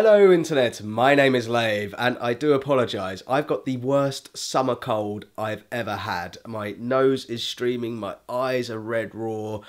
Hello internet, my name is Lave and I do apologise. I've got the worst summer cold I've ever had. My nose is streaming, my eyes are red raw.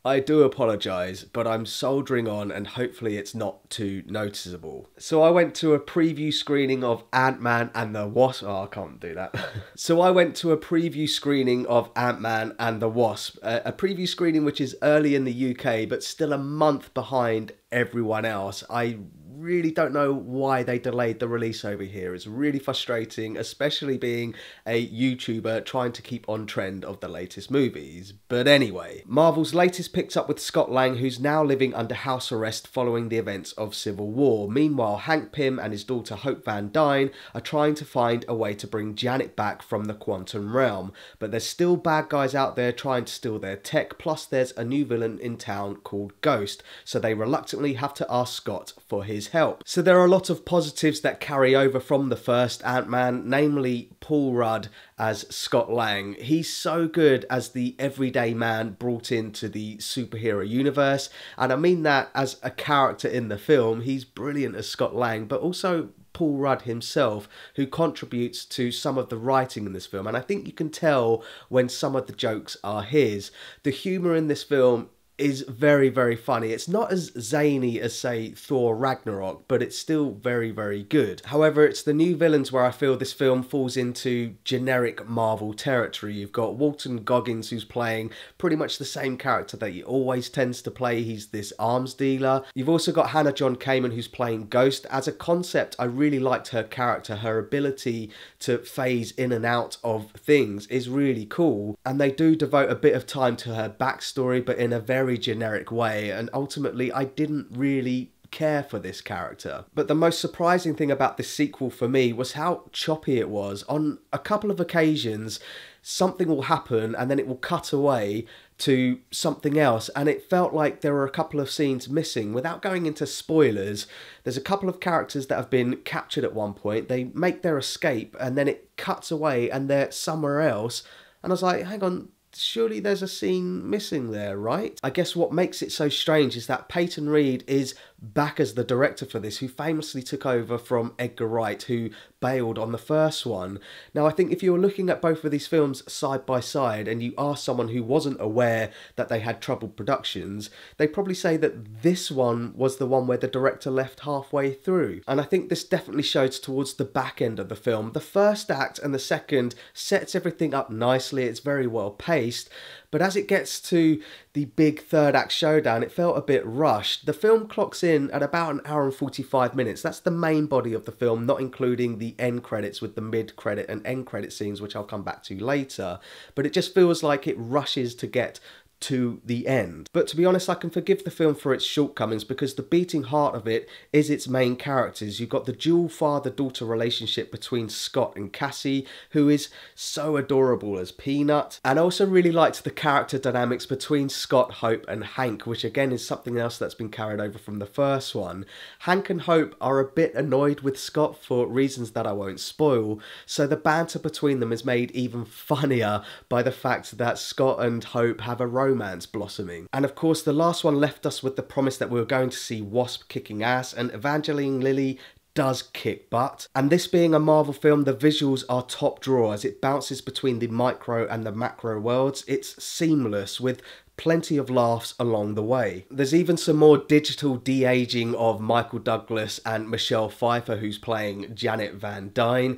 I do apologise, but I'm soldiering on and hopefully it's not too noticeable. So I went to a preview screening of Ant-Man and the Wasp. Oh, I can't do that. So I went to a preview screening of Ant-Man and the Wasp. A preview screening which is early in the UK, but still a month behind everyone else. I really don't know why they delayed the release over here. It's really frustrating, especially being a YouTuber trying to keep on trend of the latest movies. But anyway, Marvel's latest picks up with Scott Lang, who's now living under house arrest following the events of Civil War. Meanwhile, Hank Pym and his daughter Hope Van Dyne are trying to find a way to bring Janet back from the quantum realm. But there's still bad guys out there trying to steal their tech, plus there's a new villain in town called Ghost, so they reluctantly have to ask Scott for his help. So there are a lot of positives that carry over from the first Ant-Man, namely Paul Rudd as Scott Lang. He's so good as the everyday man brought into the superhero universe, and I mean that as a character in the film. He's brilliant as Scott Lang, but also Paul Rudd himself, who contributes to some of the writing in this film, and I think you can tell when some of the jokes are his. The humour in this film is very, very funny. It's not as zany as, say, Thor Ragnarok, but it's still very, very good. However, it's the new villains where I feel this film falls into generic Marvel territory. You've got Walton Goggins, who's playing pretty much the same character that he always tends to play. He's this arms dealer. You've also got Hannah John Kamen, who's playing Ghost. As a concept, I really liked her character. Her ability to phase in and out of things is really cool, and they do devote a bit of time to her backstory, but in a very generic way, and ultimately I didn't really care for this character. But the most surprising thing about this sequel for me was how choppy it was. On a couple of occasions something will happen and then it will cut away to something else, and it felt like there were a couple of scenes missing. Without going into spoilers, there's a couple of characters that have been captured at one point. They make their escape and then it cuts away and they're somewhere else, and I was like, hang on, surely there's a scene missing there, right? I guess what makes it so strange is that Peyton is back as the director for this, who famously took over from Edgar Wright, who bailed on the first one. Now, I think if you were looking at both of these films side by side and you asked someone who wasn't aware that they had troubled productions, they'd probably say that this one was the one where the director left halfway through. And I think this definitely shows towards the back end of the film. The first act and the second sets everything up nicely. It's very well paced. But as it gets to the big third act showdown, it felt a bit rushed. The film clocks in at about an hour and 45 minutes. That's the main body of the film, not including the end credits with the mid-credit and end credit scenes, which I'll come back to later. But it just feels like it rushes to get to the end. But to be honest, I can forgive the film for its shortcomings because the beating heart of it is its main characters. You've got the dual father-daughter relationship between Scott and Cassie, who is so adorable as Peanut. And I also really liked the character dynamics between Scott, Hope and Hank, which again is something else that's been carried over from the first one. Hank and Hope are a bit annoyed with Scott for reasons that I won't spoil, so the banter between them is made even funnier by the fact that Scott and Hope have a romance blossoming. And of course the last one left us with the promise that we were going to see Wasp kicking ass, and Evangeline Lilly does kick butt. And this being a Marvel film, the visuals are top drawer as it bounces between the micro and the macro worlds. It's seamless with plenty of laughs along the way. There's even some more digital de-aging of Michael Douglas and Michelle Pfeiffer, who's playing Janet Van Dyne.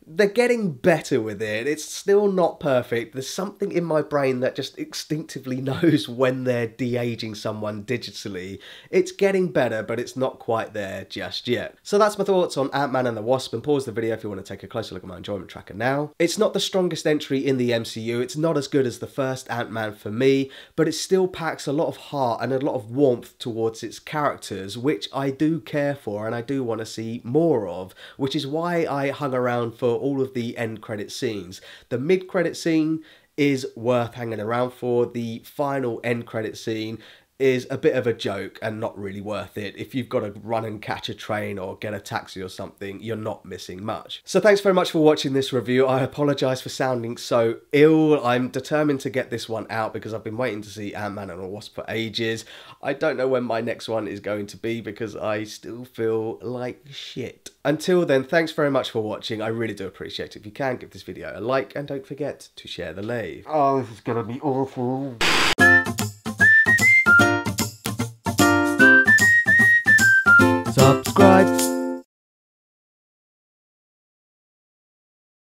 They're getting better with it. It's still not perfect. There's something in my brain that just instinctively knows when they're de-aging someone digitally. It's getting better, but it's not quite there just yet. So that's my thoughts on Ant-Man and the Wasp, and pause the video if you want to take a closer look at my enjoyment tracker now. It's not the strongest entry in the MCU. It's not as good as the first Ant-Man for me, but it still packs a lot of heart and a lot of warmth towards its characters, which I do care for and I do want to see more of, which is why I hung around for all of the end credit scenes. The mid credit scene is worth hanging around for. The final end credit scene is a bit of a joke and not really worth it. If you've got to run and catch a train or get a taxi or something, you're not missing much. So thanks very much for watching this review. I apologise for sounding so ill. I'm determined to get this one out because I've been waiting to see Ant-Man and the Wasp for ages. I don't know when my next one is going to be because I still feel like shit. Until then, thanks very much for watching. I really do appreciate it. If you can, give this video a like and don't forget to share the Lave. Oh, this is gonna be awful.